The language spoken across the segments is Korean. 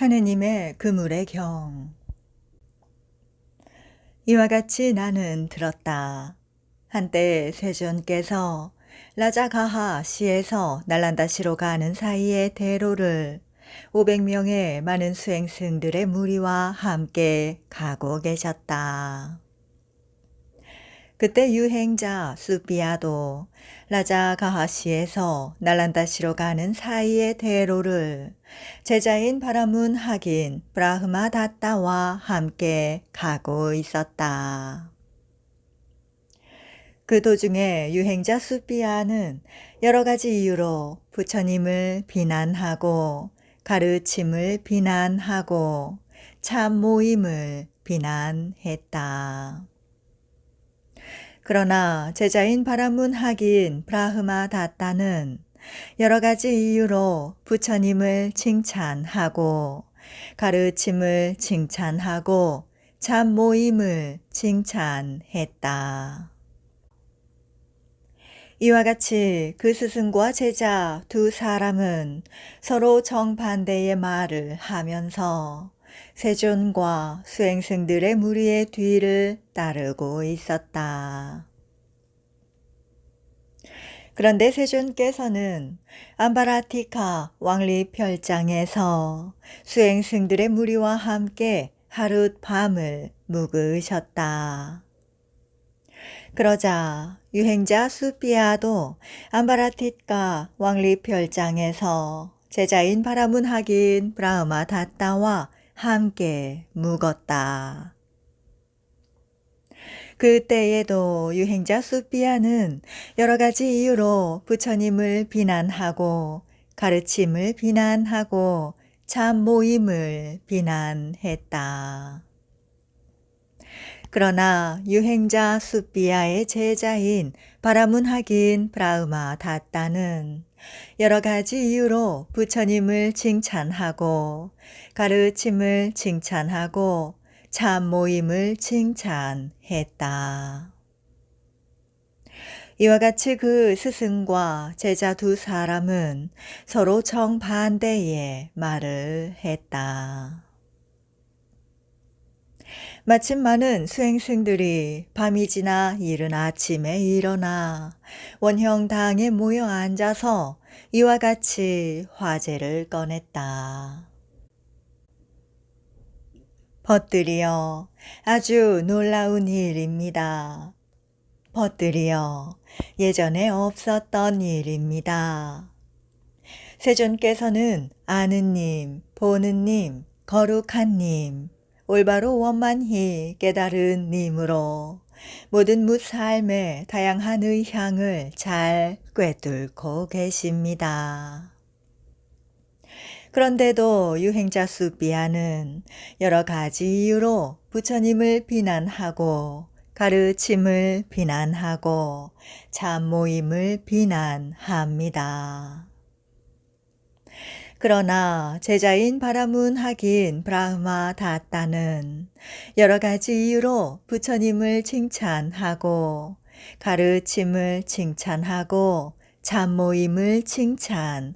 하느님의 그물의 경. 이와 같이 나는 들었다. 한때 세존께서 라자가하 시에서 날란다시로 가는 사이의 대로를 500명의 많은 수행승들의 무리와 함께 가고 계셨다. 그때 유행자 수비아도 라자가하시에서 날란다시로 가는 사이의 대로를 제자인 바라문 하긴 브라흐마다따와 함께 가고 있었다. 그 도중에 유행자 수비아는 여러 가지 이유로 부처님을 비난하고 가르침을 비난하고 참 모임을 비난했다. 그러나 제자인 바라문 하긴 브라흐마다따는 여러 가지 이유로 부처님을 칭찬하고 가르침을 칭찬하고 참 모임을 칭찬했다. 이와 같이 그 스승과 제자 두 사람은 서로 정반대의 말을 하면서 세존과 수행승들의 무리의 뒤를 따르고 있었다. 그런데 세존께서는 암바라티카 왕리별장에서 수행승들의 무리와 함께 하룻 밤을 묵으셨다. 그러자 유행자 수비아도 암바라티카 왕리별장에서 제자인 바라문 하긴 브라흐마다따와 함께 묵었다. 그때에도 유행자 수비아는 여러 가지 이유로 부처님을 비난하고 가르침을 비난하고 참 모임을 비난했다. 그러나 유행자 수비아의 제자인 바라문 하긴 브라흐마다따는 여러 가지 이유로 부처님을 칭찬하고 가르침을 칭찬하고 참 모임을 칭찬했다. 이와 같이 그 스승과 제자 두 사람은 서로 정반대의 말을 했다. 마침 많은 수행승들이 밤이 지나 이른 아침에 일어나 원형당에 모여 앉아서 이와 같이 화제를 꺼냈다. 벗들이여, 아주 놀라운 일입니다. 벗들이여, 예전에 없었던 일입니다. 세존께서는 아는님, 보는님, 거룩한님, 올바로 원만히 깨달은 님으로 모든 무삶의 다양한 의향을 잘 꿰뚫고 계십니다. 그런데도 유행자 수비아는 여러 가지 이유로 부처님을 비난하고 가르침을 비난하고 참 모임을 비난합니다. 그러나 제자인 바라문 하긴 브라흐마다따는 여러 가지 이유로 부처님을 칭찬하고 가르침을 칭찬하고 참 모임을 칭찬합니다.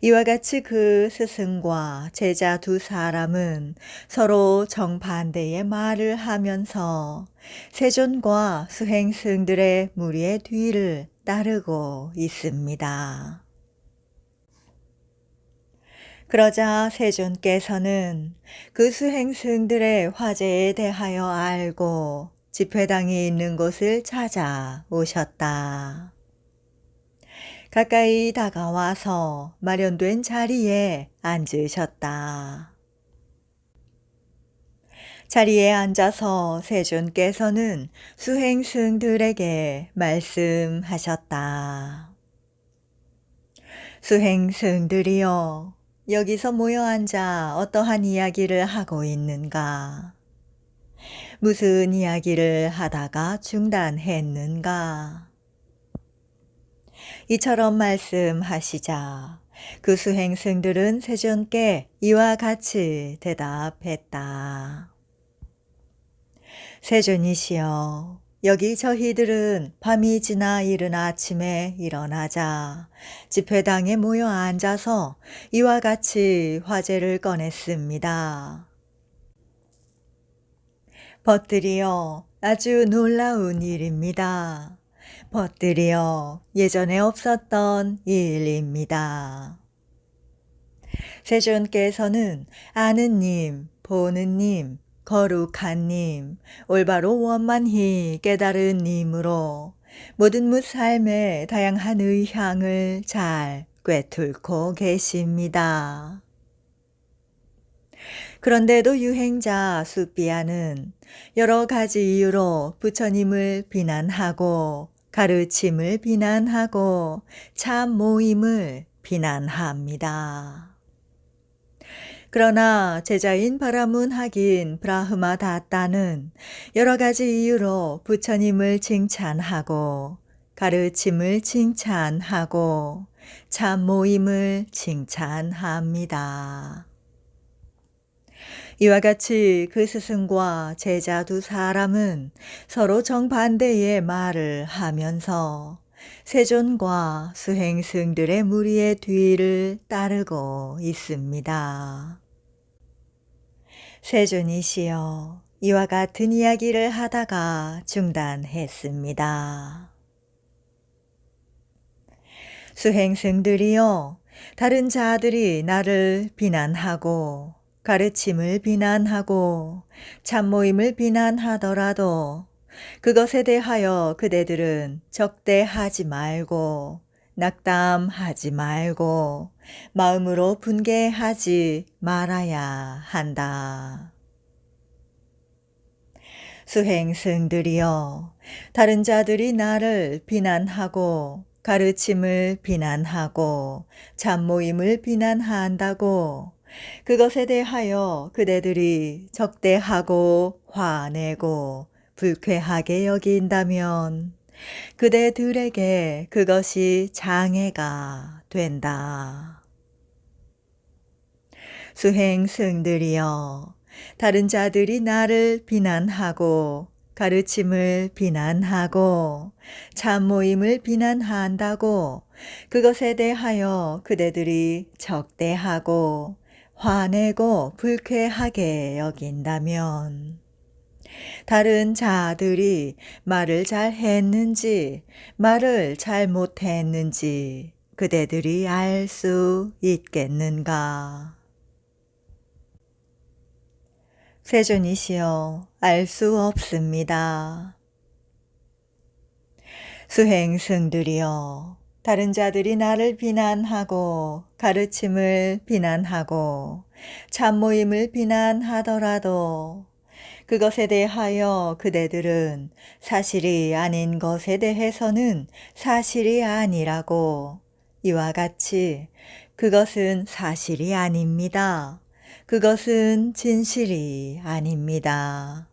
이와 같이 그 스승과 제자 두 사람은 서로 정반대의 말을 하면서 세존과 수행승들의 무리의 뒤를 따르고 있습니다. 그러자 세존께서는 그 수행승들의 화제에 대하여 알고 집회당이 있는 곳을 찾아오셨다. 가까이 다가와서 마련된 자리에 앉으셨다. 자리에 앉아서 세존께서는 수행승들에게 말씀하셨다. 수행승들이여, 여기서 모여 앉아 어떠한 이야기를 하고 있는가? 무슨 이야기를 하다가 중단했는가? 이처럼 말씀하시자 그 수행승들은 세존께 이와 같이 대답했다. 세존이시여, 여기 저희들은 밤이 지나 이른 아침에 일어나자 집회당에 모여 앉아서 이와 같이 화제를 꺼냈습니다. 벗들이여, 아주 놀라운 일입니다. 벗들이여, 예전에 없었던 일입니다. 세존께서는 아는님, 보는님, 거룩한님, 올바로 원만히 깨달은 님으로 모든 무삶의 다양한 의향을 잘 꿰뚫고 계십니다. 그런데도 유행자 수비아는 여러 가지 이유로 부처님을 비난하고 가르침을 비난하고 참 모임을 비난합니다. 그러나 제자인 바라문하긴 브라흐마다따는 여러 가지 이유로 부처님을 칭찬하고 가르침을 칭찬하고 참 모임을 칭찬합니다. 이와 같이 그 스승과 제자 두 사람은 서로 정반대의 말을 하면서 세존과 수행승들의 무리의 뒤를 따르고 있습니다. 세존이시여, 이와 같은 이야기를 하다가 중단했습니다. 수행승들이여, 다른 자들이 나를 비난하고 가르침을 비난하고 참모임을 비난하더라도 그것에 대하여 그대들은 적대하지 말고 낙담하지 말고 마음으로 분개하지 말아야 한다. 수행승들이여, 다른 자들이 나를 비난하고 가르침을 비난하고 참모임을 비난한다고 그것에 대하여 그대들이 적대하고 화내고 불쾌하게 여긴다면 그대들에게 그것이 장애가 된다. 수행승들이여, 다른 자들이 나를 비난하고 가르침을 비난하고 참모임을 비난한다고 그것에 대하여 그대들이 적대하고 화내고 불쾌하게 여긴다면 다른 자들이 말을 잘 했는지 말을 잘 못했는지 그대들이 알 수 있겠는가? 세존이시여, 알 수 없습니다. 수행승들이여, 다른 자들이 나를 비난하고 가르침을 비난하고 참모임을 비난하더라도 그것에 대하여 그대들은 사실이 아닌 것에 대해서는 사실이 아니라고 이와 같이 그것은 사실이 아닙니다. 그것은 진실이 아닙니다.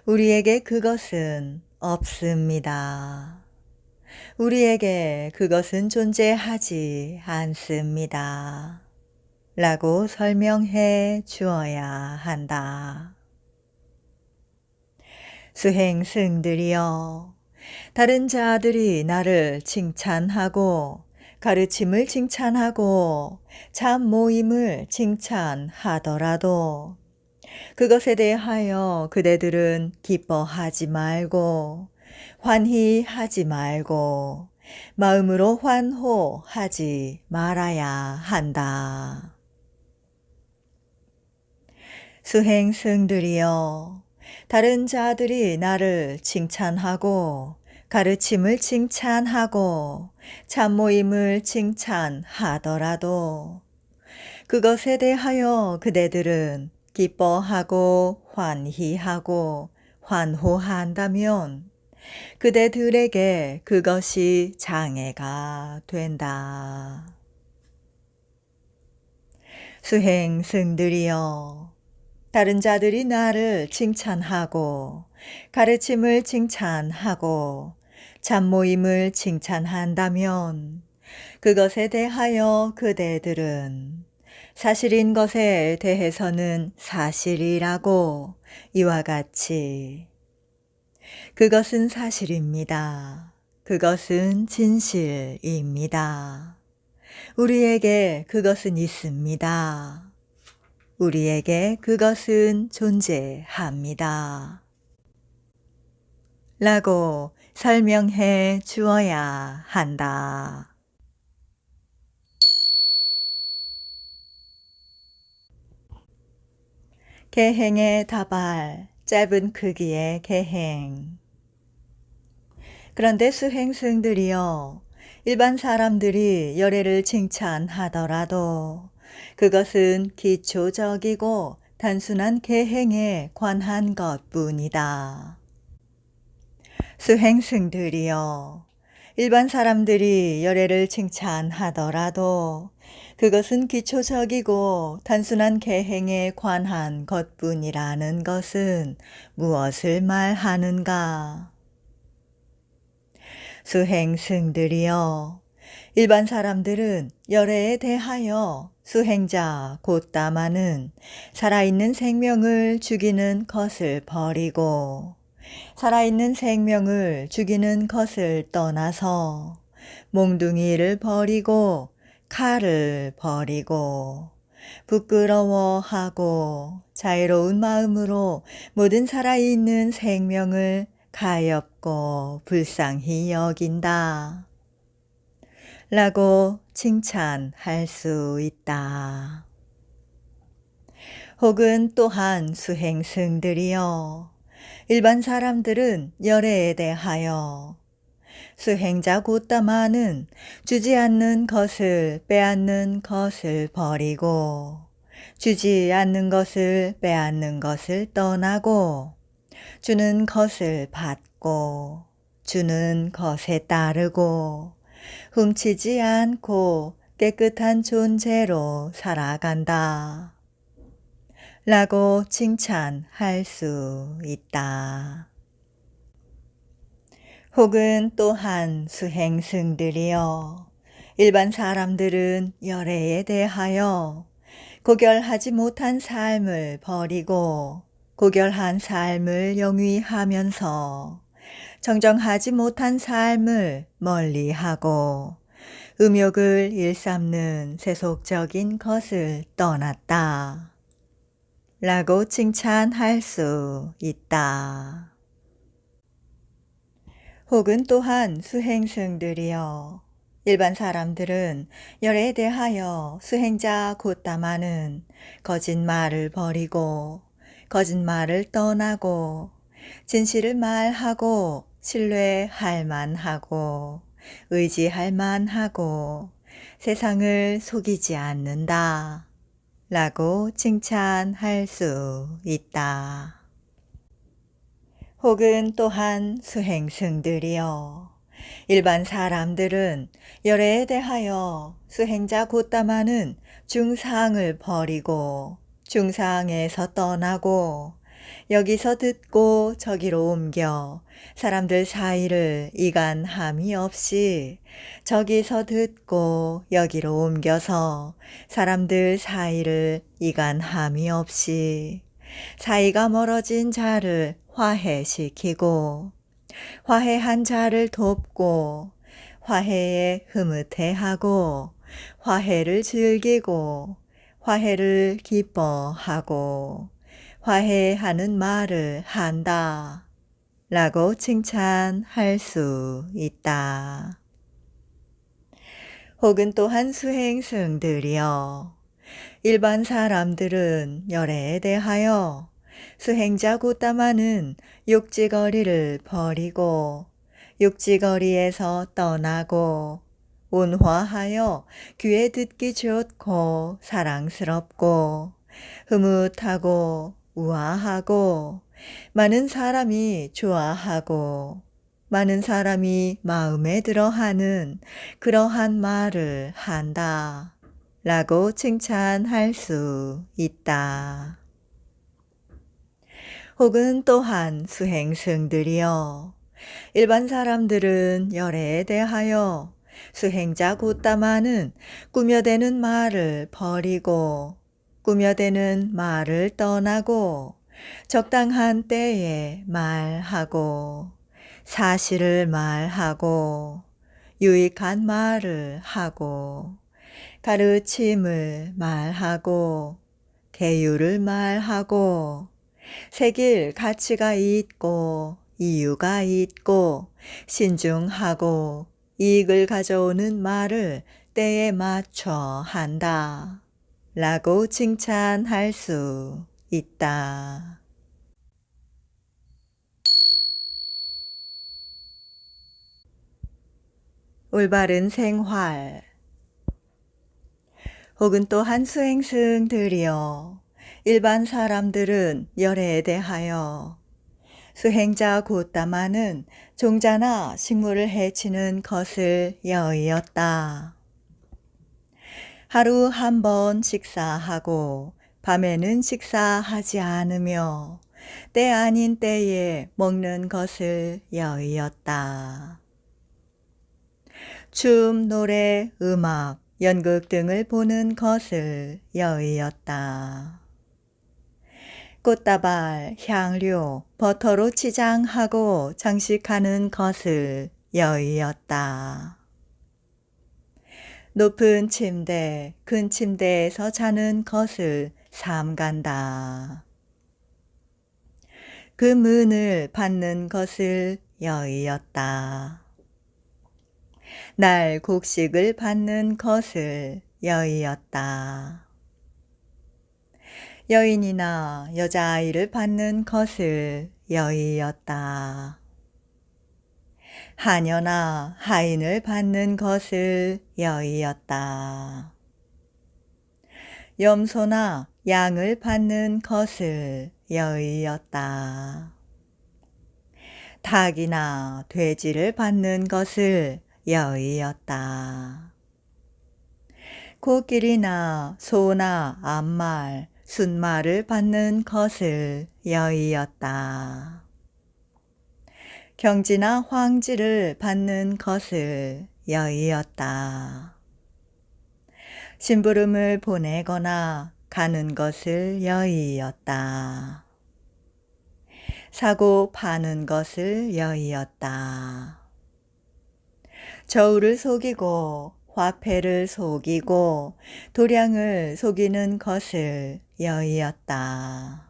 우리에게 그것은 없습니다. 우리에게 그것은 존재하지 않습니다. 라고 설명해 주어야 한다. 수행승들이여, 다른 자들이 나를 칭찬하고 가르침을 칭찬하고 참 모임을 칭찬하더라도 그것에 대하여 그대들은 기뻐하지 말고 환희하지 말고 마음으로 환호하지 말아야 한다. 수행승들이여, 다른 자들이 나를 칭찬하고 가르침을 칭찬하고 참모임을 칭찬하더라도 그것에 대하여 그대들은 기뻐하고 환희하고 환호한다면 그대들에게 그것이 장애가 된다. 수행승들이여, 다른 자들이 나를 칭찬하고 가르침을 칭찬하고 참모임을 칭찬한다면 그것에 대하여 그대들은 사실인 것에 대해서는 사실이라고 이와 같이 그것은 사실입니다. 그것은 진실입니다. 우리에게 그것은 있습니다. 우리에게 그것은 존재합니다. 라고 설명해 주어야 한다. 계행의 다발, 짧은 크기의 계행. 그런데 수행승들이여, 일반 사람들이 열애를 칭찬하더라도 그것은 기초적이고 단순한 계행에 관한 것뿐이다. 수행승들이여, 일반 사람들이 열애를 칭찬하더라도 그것은 기초적이고 단순한 계행에 관한 것뿐이라는 것은 무엇을 말하는가? 수행승들이여, 일반 사람들은 열애에 대하여 수행자 곧다마는 살아있는 생명을 죽이는 것을 버리고 살아있는 생명을 죽이는 것을 떠나서 몽둥이를 버리고 칼을 버리고 부끄러워하고 자유로운 마음으로 모든 살아있는 생명을 가엾고 불쌍히 여긴다. 라고 칭찬할 수 있다. 혹은 또한 수행승들이여, 일반 사람들은 열애에 대하여 수행자 곧다마는 주지 않는 것을 빼앗는 것을 버리고 주지 않는 것을 빼앗는 것을 떠나고 주는 것을 받고 주는 것에 따르고 훔치지 않고 깨끗한 존재로 살아간다. 라고 칭찬할 수 있다. 혹은 또한 수행승들이여, 일반 사람들은 열애에 대하여 고결하지 못한 삶을 버리고 고결한 삶을 영위하면서 정정하지 못한 삶을 멀리하고 음욕을 일삼는 세속적인 것을 떠났다. 라고 칭찬할 수 있다. 혹은 또한 수행승들이여, 일반 사람들은 열애에 대하여 수행자 곧다마는 거짓말을 버리고 거짓말을 떠나고 진실을 말하고 신뢰할 만하고 의지할 만하고 세상을 속이지 않는다. 라고 칭찬할 수 있다. 혹은 또한 수행승들이여, 일반 사람들은 열애에 대하여 수행자 곧다마는 중상을 버리고 중상에서 떠나고 여기서 듣고 저기로 옮겨 사람들 사이를 이간함이 없이 저기서 듣고 여기로 옮겨서 사람들 사이를 이간함이 없이 사이가 멀어진 자를 화해시키고 화해한 자를 돕고 화해에 흐뭇해하고 화해를 즐기고 화해를 기뻐하고 화해하는 말을 한다. 라고 칭찬할 수 있다. 혹은 또한 수행승들이여, 일반 사람들은 열애에 대하여 수행자 곧다마는 욕지거리를 버리고 욕지거리에서 떠나고 온화하여 귀에 듣기 좋고 사랑스럽고 흐뭇하고 우아하고 많은 사람이 좋아하고 많은 사람이 마음에 들어하는 그러한 말을 한다. 라고 칭찬할 수 있다. 혹은 또한 수행승들이여, 일반 사람들은 열애에 대하여 수행자 곧다마는 꾸며대는 말을 버리고 꾸며대는 말을 떠나고 적당한 때에 말하고 사실을 말하고 유익한 말을 하고 가르침을 말하고 계율을 말하고 새길 가치가 있고 이유가 있고 신중하고 이익을 가져오는 말을 때에 맞춰 한다 라고 칭찬할 수 있다. 올바른 생활 혹은 또한 수행승들이여 일반 사람들은 열애에 대하여 수행자 곧다마는 종자나 식물을 해치는 것을 여의었다. 하루 한 번 식사하고 밤에는 식사하지 않으며 때 아닌 때에 먹는 것을 여의었다. 춤, 노래, 음악, 연극 등을 보는 것을 여의었다. 꽃다발, 향료, 버터로 치장하고 장식하는 것을 여의었다. 높은 침대, 큰 침대에서 자는 것을 삼간다. 그 문을 받는 것을 여의었다. 날 곡식을 받는 것을 여의었다. 여인이나 여자아이를 받는 것을 여의었다. 하녀나 하인을 받는 것을 여의었다. 염소나 양을 받는 것을 여의었다. 닭이나 돼지를 받는 것을 여의었다. 코끼리나 소나 암말, 순말을 받는 것을 여의었다. 경지나 황지를 받는 것을 여의었다. 심부름을 보내거나 가는 것을 여의었다. 사고 파는 것을 여의었다. 저울을 속이고 화폐를 속이고 도량을 속이는 것을 여의었다.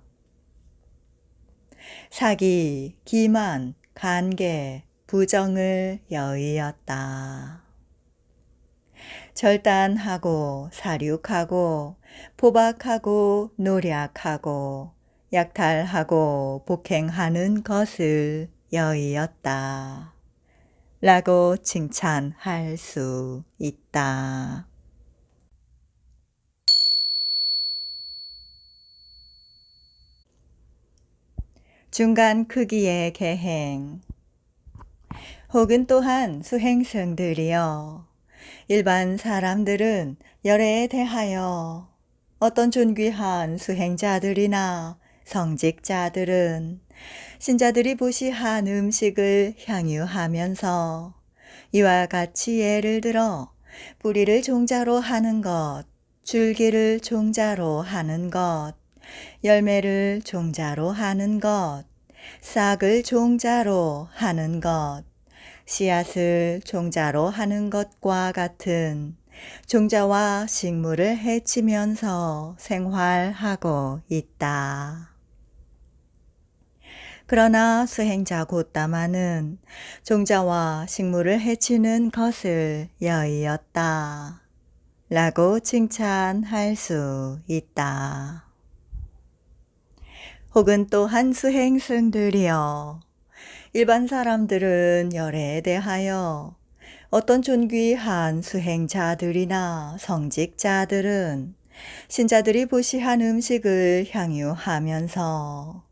사기, 기만, 간계, 부정을 여의었다. 절단하고 사륙하고 포박하고 노략하고 약탈하고 복행하는 것을 여의었다. 라고 칭찬할 수 있다. 중간 크기의 계행 혹은 또한 수행승들이여 일반 사람들은 열애에 대하여 어떤 존귀한 수행자들이나 성직자들은 신자들이 보시한 음식을 향유하면서 이와 같이 예를 들어 뿌리를 종자로 하는 것, 줄기를 종자로 하는 것, 열매를 종자로 하는 것, 싹을 종자로 하는 것, 씨앗을 종자로 하는 것과 같은 종자와 식물을 해치면서 생활하고 있다. 그러나 수행자 곧다마는 종자와 식물을 해치는 것을 여의었다. 라고 칭찬할 수 있다. 혹은 또한 수행승들이여 일반 사람들은 열애에 대하여 어떤 존귀한 수행자들이나 성직자들은 신자들이 보시한 음식을 향유하면서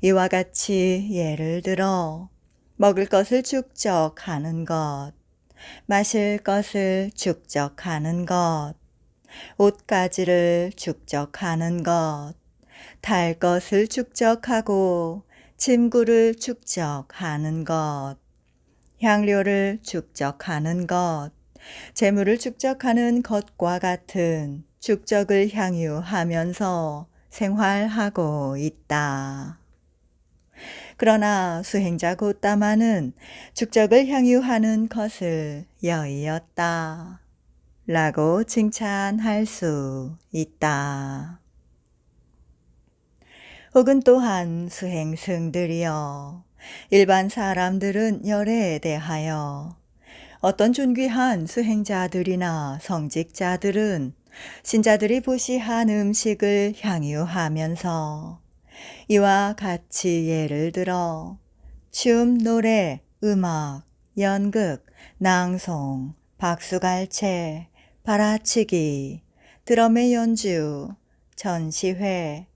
이와 같이 예를 들어 먹을 것을 축적하는 것, 마실 것을 축적하는 것, 옷가지를 축적하는 것, 탈 것을 축적하고 침구를 축적하는 것, 향료를 축적하는 것, 재물을 축적하는 것과 같은 축적을 향유하면서 생활하고 있다. 그러나 수행자 곧다마는 축적을 향유하는 것을 여의었다. 라고 칭찬할 수 있다. 혹은 또한 수행승들이여 일반 사람들은 열애에 대하여 어떤 존귀한 수행자들이나 성직자들은 신자들이 보시한 음식을 향유하면서 이와 같이 예를 들어 춤, 노래, 음악, 연극, 낭송, 박수갈채, 바라치기, 드럼의 연주, 전시회,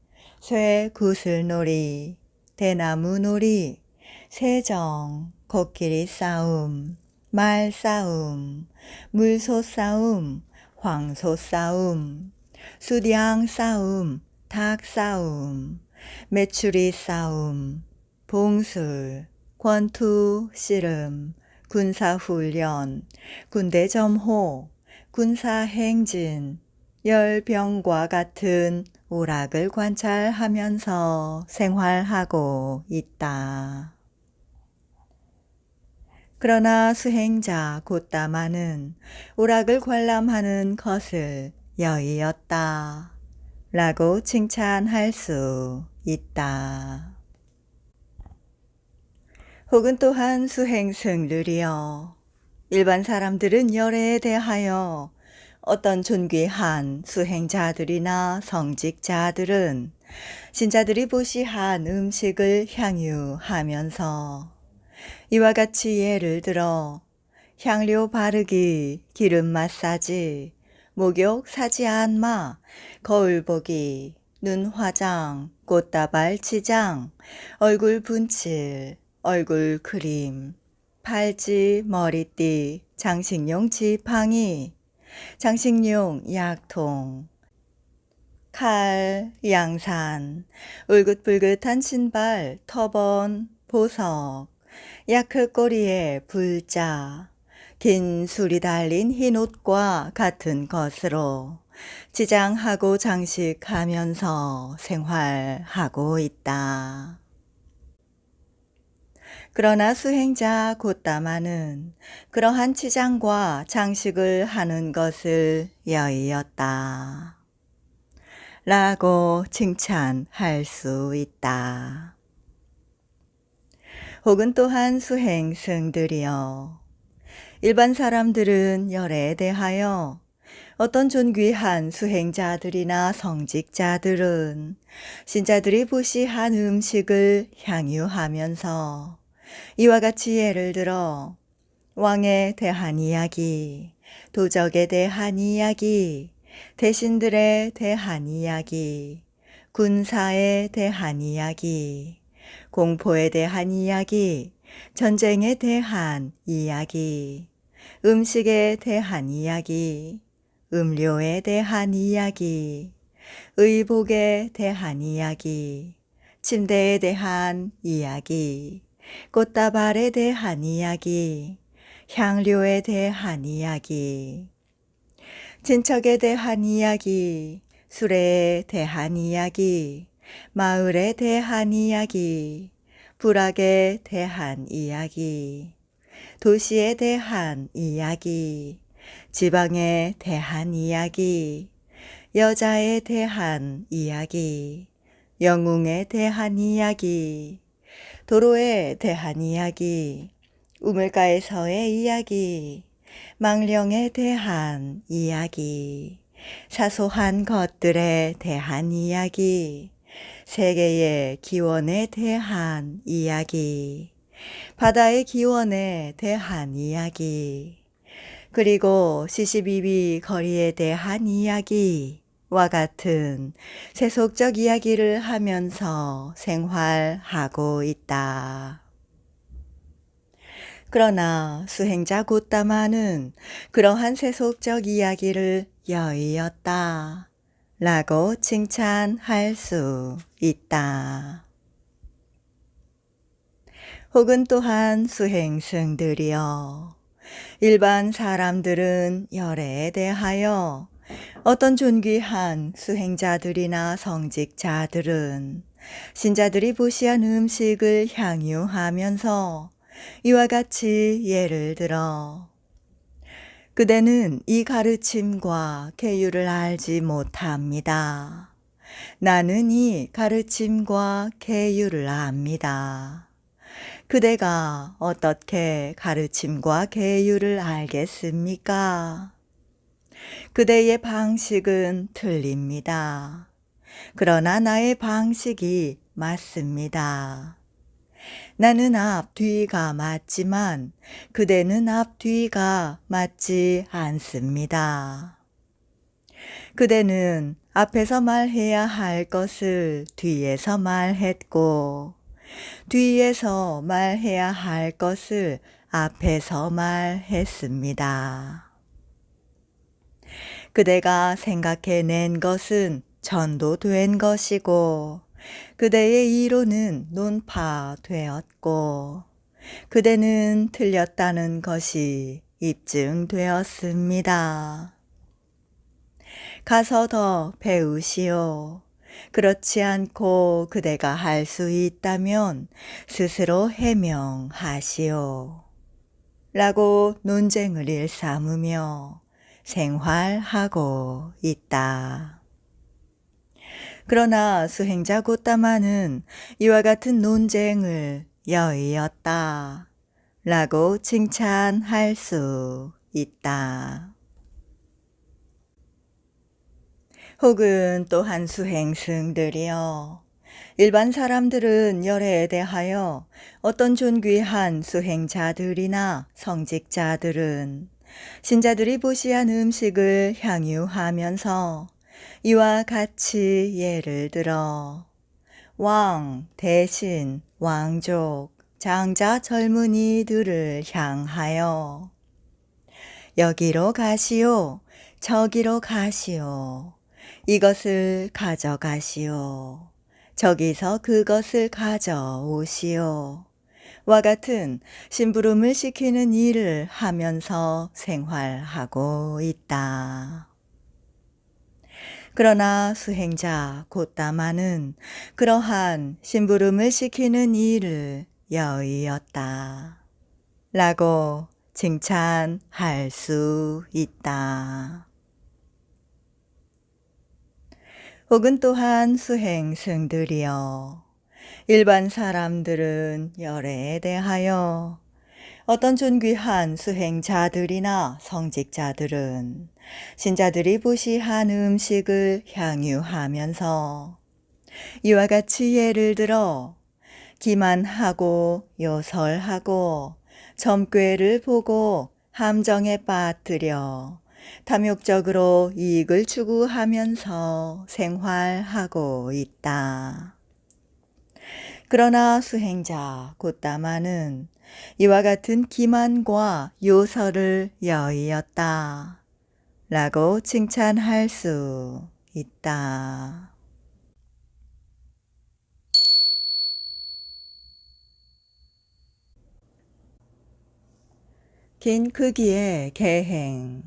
쇠 구슬놀이, 대나무놀이, 세정, 코끼리 싸움, 말 싸움, 물소 싸움, 황소 싸움, 수량 싸움, 닭 싸움, 메추리 싸움, 봉술, 권투, 씨름, 군사훈련, 군대점호, 군사행진, 열병과 같은 오락을 관찰하면서 생활하고 있다. 그러나 수행자 곧다마는 오락을 관람하는 것을 여의었다. 라고 칭찬할 수 있다. 혹은 또한 수행승들이여 일반 사람들은 열애에 대하여 어떤 존귀한 수행자들이나 성직자들은 신자들이 보시한 음식을 향유하면서 이와 같이 예를 들어 향료 바르기, 기름 마사지, 목욕 사지 안마, 거울 보기, 눈 화장, 꽃다발 치장, 얼굴 분칠, 얼굴 크림, 팔찌, 머리띠, 장식용 지팡이, 장식용 약통, 칼, 양산, 울긋불긋한 신발, 터번, 보석, 야크 꼬리에 불자, 긴 술이 달린 흰 옷과 같은 것으로 지장하고 장식하면서 생활하고 있다. 그러나 수행자 곧다마는 그러한 치장과 장식을 하는 것을 여의었다. 라고 칭찬할 수 있다. 혹은 또한 수행승들이여 일반 사람들은 열애에 대하여 어떤 존귀한 수행자들이나 성직자들은 신자들이 보시한 음식을 향유하면서 이와 같이 예를 들어 왕에 대한 이야기, 도적에 대한 이야기, 대신들에 대한 이야기, 군사에 대한 이야기, 공포에 대한 이야기, 전쟁에 대한 이야기, 음식에 대한 이야기, 음료에 대한 이야기, 의복에 대한 이야기, 침대에 대한 이야기, 꽃다발에 대한 이야기, 향료에 대한 이야기, 친척에 대한 이야기, 술에 대한 이야기, 마을에 대한 이야기, 불악에 대한 이야기, 도시에 대한 이야기, 지방에 대한 이야기, 여자에 대한 이야기, 영웅에 대한 이야기, 도로에 대한 이야기, 우물가에서의 이야기, 망령에 대한 이야기, 사소한 것들에 대한 이야기, 세계의 기원에 대한 이야기, 바다의 기원에 대한 이야기, 그리고 시시비비 거리에 대한 이야기와 같은 세속적 이야기를 하면서 생활하고 있다. 그러나 수행자 곧다마는 그러한 세속적 이야기를 여의었다. 라고 칭찬할 수 있다. 혹은 또한 수행승들이여 일반 사람들은 열애에 대하여 어떤 존귀한 수행자들이나 성직자들은 신자들이 보시한 음식을 향유하면서 이와 같이 예를 들어 그대는 이 가르침과 계율을 알지 못합니다. 나는 이 가르침과 계율을 압니다. 그대가 어떻게 가르침과 계율을 알겠습니까? 그대의 방식은 틀립니다. 그러나 나의 방식이 맞습니다. 나는 앞, 뒤가 맞지만 그대는 앞, 뒤가 맞지 않습니다. 그대는 앞에서 말해야 할 것을 뒤에서 말했고 뒤에서 말해야 할 것을 앞에서 말했습니다. 그대가 생각해낸 것은 전도된 것이고 그대의 이론은 논파되었고 그대는 틀렸다는 것이 입증되었습니다. 가서 더 배우시오. 그렇지 않고 그대가 할 수 있다면 스스로 해명하시오. 라고 논쟁을 일삼으며 생활하고 있다. 그러나 수행자 고따마는 이와 같은 논쟁을 여의었다. 라고 칭찬할 수 있다. 혹은 또한 수행승들이여 일반 사람들은 열애에 대하여 어떤 존귀한 수행자들이나 성직자들은 신자들이 보시한 음식을 향유하면서 이와 같이 예를 들어 왕, 대신, 왕족, 장자 젊은이들을 향하여 여기로 가시오, 저기로 가시오, 이것을 가져가시오, 저기서 그것을 가져오시오. 와 같은 심부름을 시키는 일을 하면서 생활하고 있다. 그러나 수행자 고따마는 그러한 심부름을 시키는 일을 여의었다. 라고 칭찬할 수 있다. 혹은 또한 수행승들이여 일반 사람들은 열애에 대하여 어떤 존귀한 수행자들이나 성직자들은 신자들이 보시한 음식을 향유하면서 이와 같이 예를 들어 기만하고 요설하고 점괘를 보고 함정에 빠뜨려 탐욕적으로 이익을 추구하면서 생활하고 있다. 그러나 수행자 고따마는 이와 같은 기만과 요설을 여의었다. 라고 칭찬할 수 있다. 긴 크기의 계행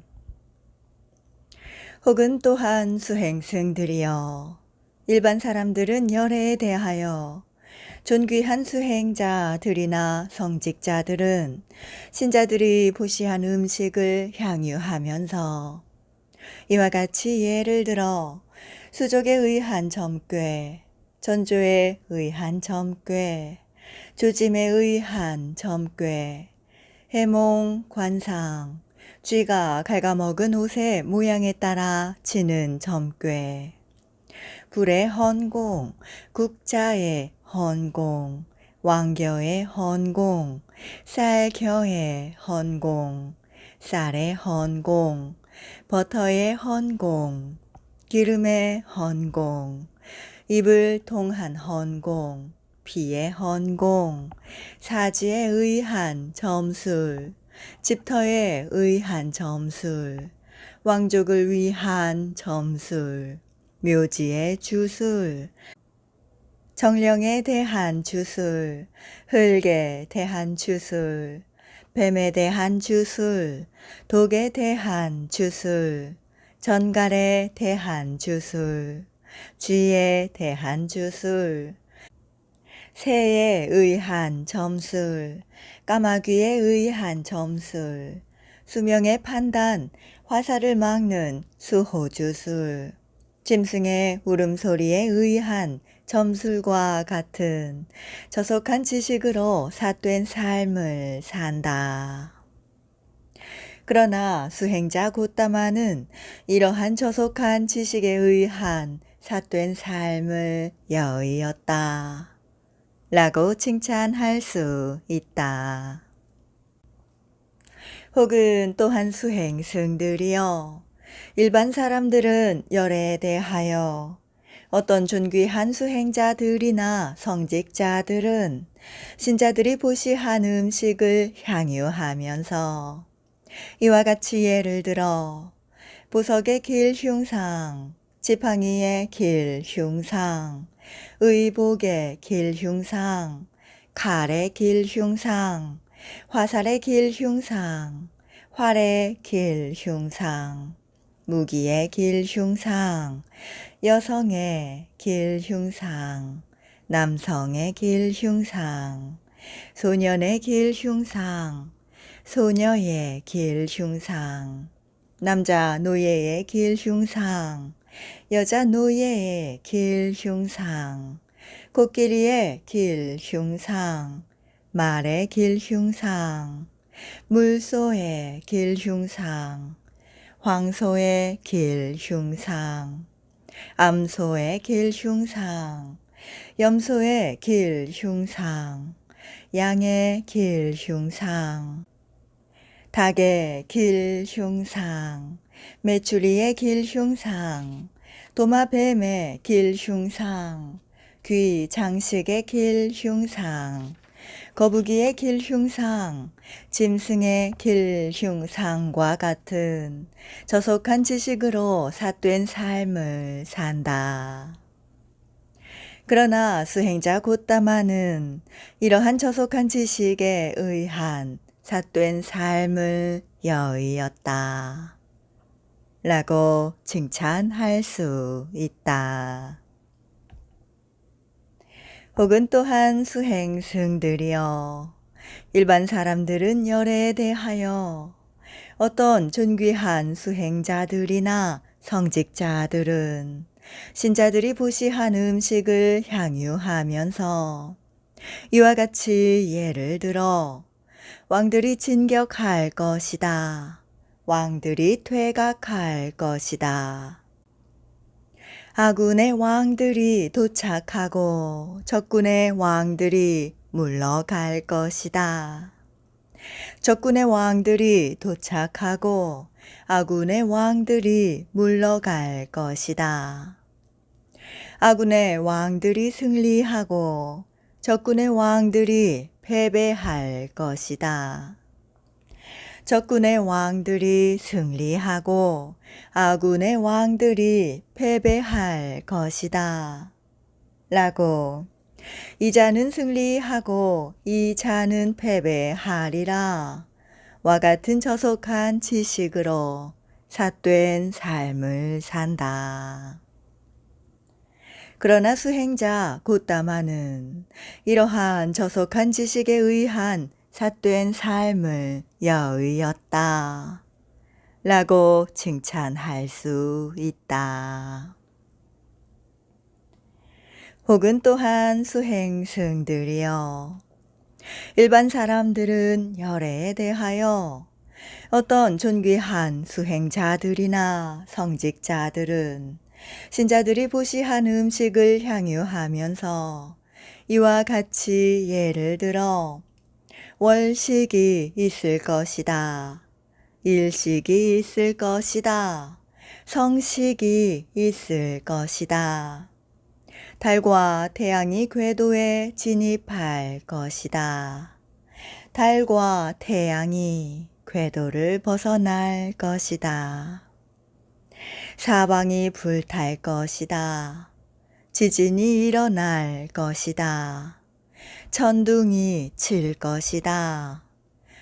혹은 또한 수행승들이여 일반 사람들은 열애에 대하여 존귀한 수행자들이나 성직자들은 신자들이 보시한 음식을 향유하면서 이와 같이 예를 들어 수족에 의한 점괘, 전조에 의한 점괘, 조짐에 의한 점괘, 해몽, 관상, 쥐가 갉아먹은 옷의 모양에 따라 지는 점괘, 불의 헌공, 국자의 헌공, 왕겨의 헌공, 쌀겨의 헌공, 쌀의 헌공, 버터의 헌공, 기름의 헌공, 입을 통한 헌공, 피의 헌공, 사지에 의한 점술, 집터에 의한 점술, 왕족을 위한 점술, 묘지의 주술, 정령에 대한 주술, 흙에 대한 주술, 뱀에 대한 주술, 독에 대한 주술, 전갈에 대한 주술, 쥐에 대한 주술, 새에 의한 점술, 까마귀에 의한 점술, 수명의 판단, 화살을 막는 수호주술, 짐승의 울음소리에 의한 점술과 같은 저속한 지식으로 삿된 삶을 산다. 그러나 수행자 곶다마는 이러한 저속한 지식에 의한 삿된 삶을 여의었다. 라고 칭찬할 수 있다. 혹은 또한 수행승들이여, 일반 사람들은 열에 대하여 어떤 존귀한 수행자들이나 성직자들은 신자들이 보시한 음식을 향유하면서 이와 같이 예를 들어 보석의 길흉상, 지팡이의 길흉상, 의복의 길흉상, 칼의 길흉상, 화살의 길흉상, 활의 길흉상, 무기의 길흉상, 여성의 길흉상, 남성의 길흉상, 소년의 길흉상, 소녀의 길흉상, 남자 노예의 길흉상, 여자 노예의 길흉상, 코끼리의 길흉상, 말의 길흉상, 물소의 길흉상, 황소의 길흉상, 암소의 길흉상, 염소의 길흉상, 양의 길흉상, 닭의 길흉상, 메추리의 길흉상, 도마뱀의 길흉상, 귀 장식의 길흉상, 거북이의 길흉상, 짐승의 길흉상과 같은 저속한 지식으로 삿된 삶을 산다. 그러나 수행자 곶다마는 이러한 저속한 지식에 의한 삿된 삶을 여의었다. 라고 칭찬할 수 있다. 혹은 또한 수행승들이여, 일반 사람들은 열에 대하여 어떤 존귀한 수행자들이나 성직자들은 신자들이 보시한 음식을 향유하면서 이와 같이 예를 들어 왕들이 진격할 것이다. 왕들이 퇴각할 것이다. 아군의 왕들이 도착하고 적군의 왕들이 물러갈 것이다. 적군의 왕들이 도착하고 아군의 왕들이 물러갈 것이다. 아군의 왕들이 승리하고 적군의 왕들이 패배할 것이다. 적군의 왕들이 승리하고 아군의 왕들이 패배할 것이다. 라고 이 자는 승리하고 이 자는 패배하리라. 와 같은 저속한 지식으로 삿된 삶을 산다. 그러나 수행자 곶다마는 이러한 저속한 지식에 의한 삿된 삶을 여의었다. 라고 칭찬할 수 있다. 혹은 또한 수행승들이여, 일반 사람들은 열에 대하여 어떤 존귀한 수행자들이나 성직자들은 신자들이 보시한 음식을 향유하면서 이와 같이 예를 들어 월식이 있을 것이다. 일식이 있을 것이다. 성식이 있을 것이다. 달과 태양이 궤도에 진입할 것이다. 달과 태양이 궤도를 벗어날 것이다. 사방이 불탈 것이다. 지진이 일어날 것이다. 천둥이 칠 것이다.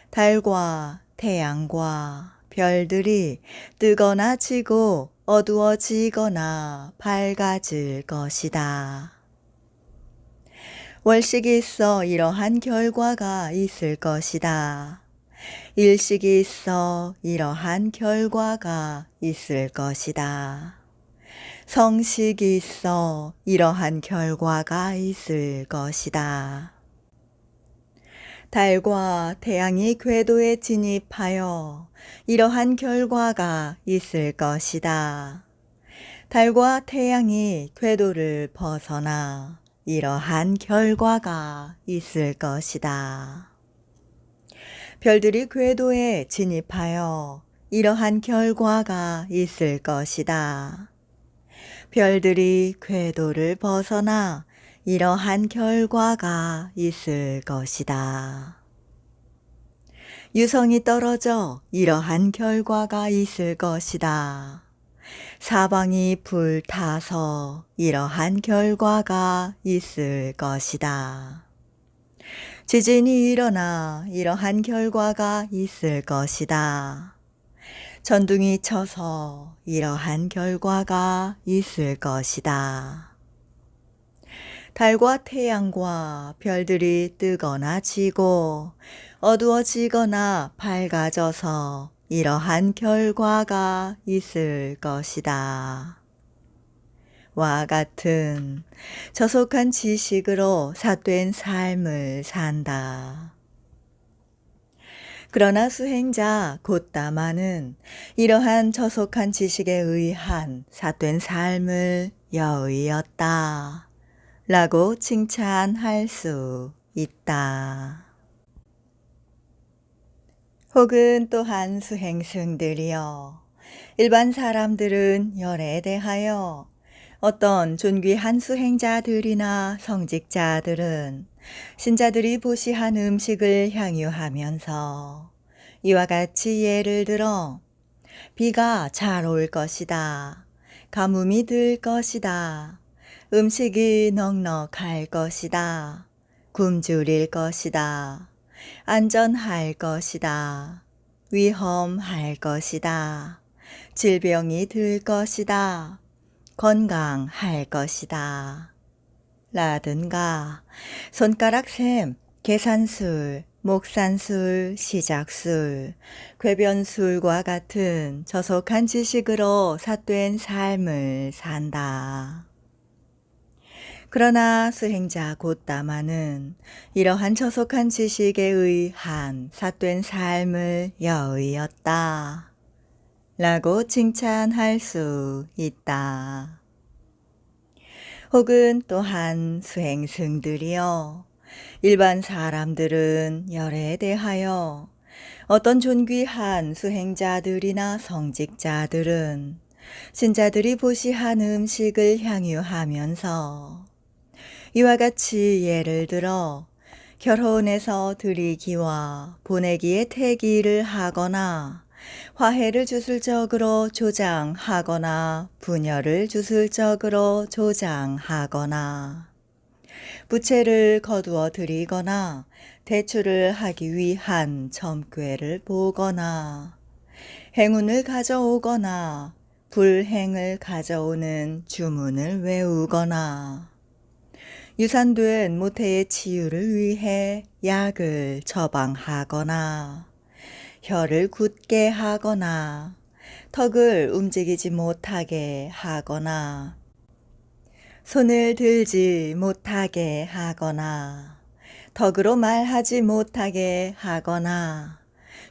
달과 태양과 별들이 뜨거나 지고 어두워지거나 밝아질 것이다. 월식이 있어 이러한 결과가 있을 것이다. 일식이 있어 이러한 결과가 있을 것이다. 성식이 있어 이러한 결과가 있을 것이다. 달과 태양이 궤도에 진입하여 이러한 결과가 있을 것이다. 달과 태양이 궤도를 벗어나 이러한 결과가 있을 것이다. 별들이 궤도에 진입하여 이러한 결과가 있을 것이다. 별들이 궤도를 벗어나 이러한 결과가 있을 것이다. 유성이 떨어져 이러한 결과가 있을 것이다. 사방이 불타서 이러한 결과가 있을 것이다. 지진이 일어나 이러한 결과가 있을 것이다. 전둥이 쳐서 이러한 결과가 있을 것이다. 달과 태양과 별들이 뜨거나 지고 어두워지거나 밝아져서 이러한 결과가 있을 것이다. 와 같은 저속한 지식으로 삿된 삶을 산다. 그러나 수행자 곧다마는 이러한 저속한 지식에 의한 삿된 삶을 여의었다. 라고 칭찬할 수 있다. 혹은 또한 수행승들이여, 일반 사람들은 열에 대하여 어떤 존귀한 수행자들이나 성직자들은 신자들이 보시한 음식을 향유하면서 이와 같이 예를 들어 비가 잘 올 것이다. 가뭄이 들 것이다. 음식이 넉넉할 것이다. 굶주릴 것이다. 안전할 것이다. 위험할 것이다. 질병이 들 것이다. 건강할 것이다. 라든가 손가락셈, 계산술, 목산술, 시작술, 궤변술과 같은 저속한 지식으로 삿된 삶을 산다. 그러나 수행자 곧다마는 이러한 저속한 지식에 의한 삿된 삶을 여의었다. 라고 칭찬할 수 있다. 혹은 또한 수행승들이여, 일반 사람들은 열에 대하여 어떤 존귀한 수행자들이나 성직자들은 신자들이 보시한 음식을 향유하면서 이와 같이 예를 들어 결혼해서 드리기와 보내기의 태기를 하거나 화해를 주술적으로 조장하거나 분열을 주술적으로 조장하거나 부채를 거두어 드리거나 대출을 하기 위한 점괘를 보거나 행운을 가져오거나 불행을 가져오는 주문을 외우거나 유산된 모태의 치유를 위해 약을 처방하거나 혀를 굳게 하거나 턱을 움직이지 못하게 하거나 손을 들지 못하게 하거나 턱으로 말하지 못하게 하거나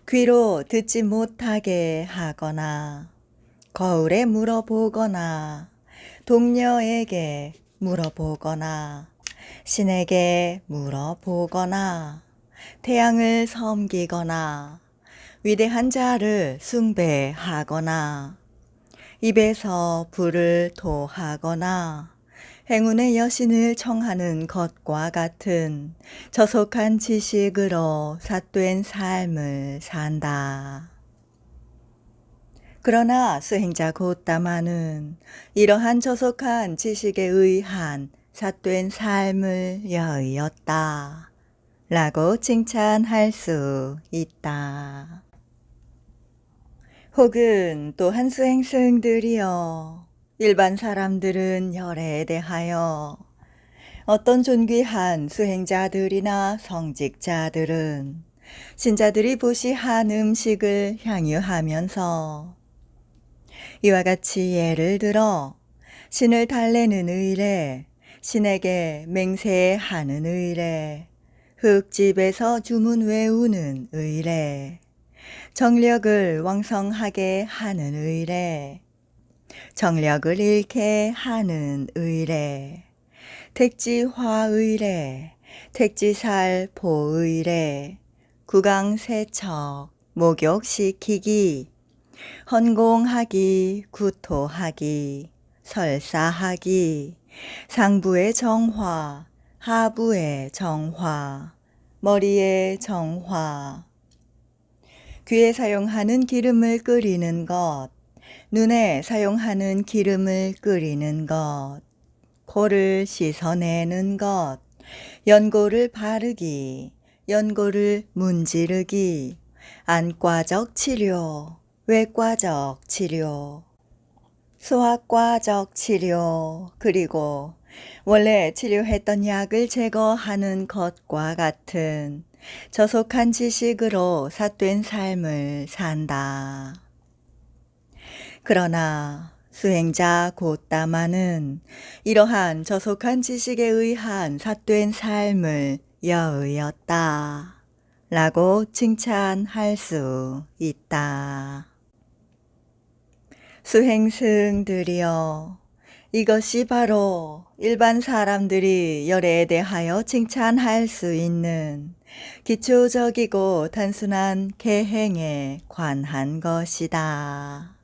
귀로 듣지 못하게 하거나 거울에 물어보거나 동료에게 물어보거나 신에게 물어보거나 태양을 섬기거나 위대한 자를 숭배하거나 입에서 불을 토하거나 행운의 여신을 청하는 것과 같은 저속한 지식으로 삿된 삶을 산다. 그러나 수행자 곧다마는 이러한 저속한 지식에 의한 삿된 삶을 여의었다. 라고 칭찬할 수 있다. 혹은 또한 수행승들이여 일반 사람들은 열애에 대하여 어떤 존귀한 수행자들이나 성직자들은 신자들이 보시한 음식을 향유하면서 이와 같이 예를 들어 신을 달래는 의례, 신에게 맹세하는 의례, 흙집에서 주문 외우는 의례, 정력을 왕성하게 하는 의례, 정력을 잃게 하는 의례, 택지화 의례, 택지살 보의례, 구강세척, 목욕시키기, 헌공하기, 구토하기, 설사하기, 상부의 정화, 하부의 정화, 머리의 정화, 귀에 사용하는 기름을 끓이는 것, 눈에 사용하는 기름을 끓이는 것, 코를 씻어내는 것, 연고를 바르기, 연고를 문지르기, 안과적 치료, 외과적 치료, 소아과적 치료, 그리고 원래 치료했던 약을 제거하는 것과 같은 저속한 지식으로 삿된 삶을 산다. 그러나 수행자 곧다마는 이러한 저속한 지식에 의한 삿된 삶을 여의었다 라고 칭찬할 수 있다. 수행승들이여, 이것이 바로 일반 사람들이 열애에 대하여 칭찬할 수 있는 기초적이고 단순한 계행에 관한 것이다.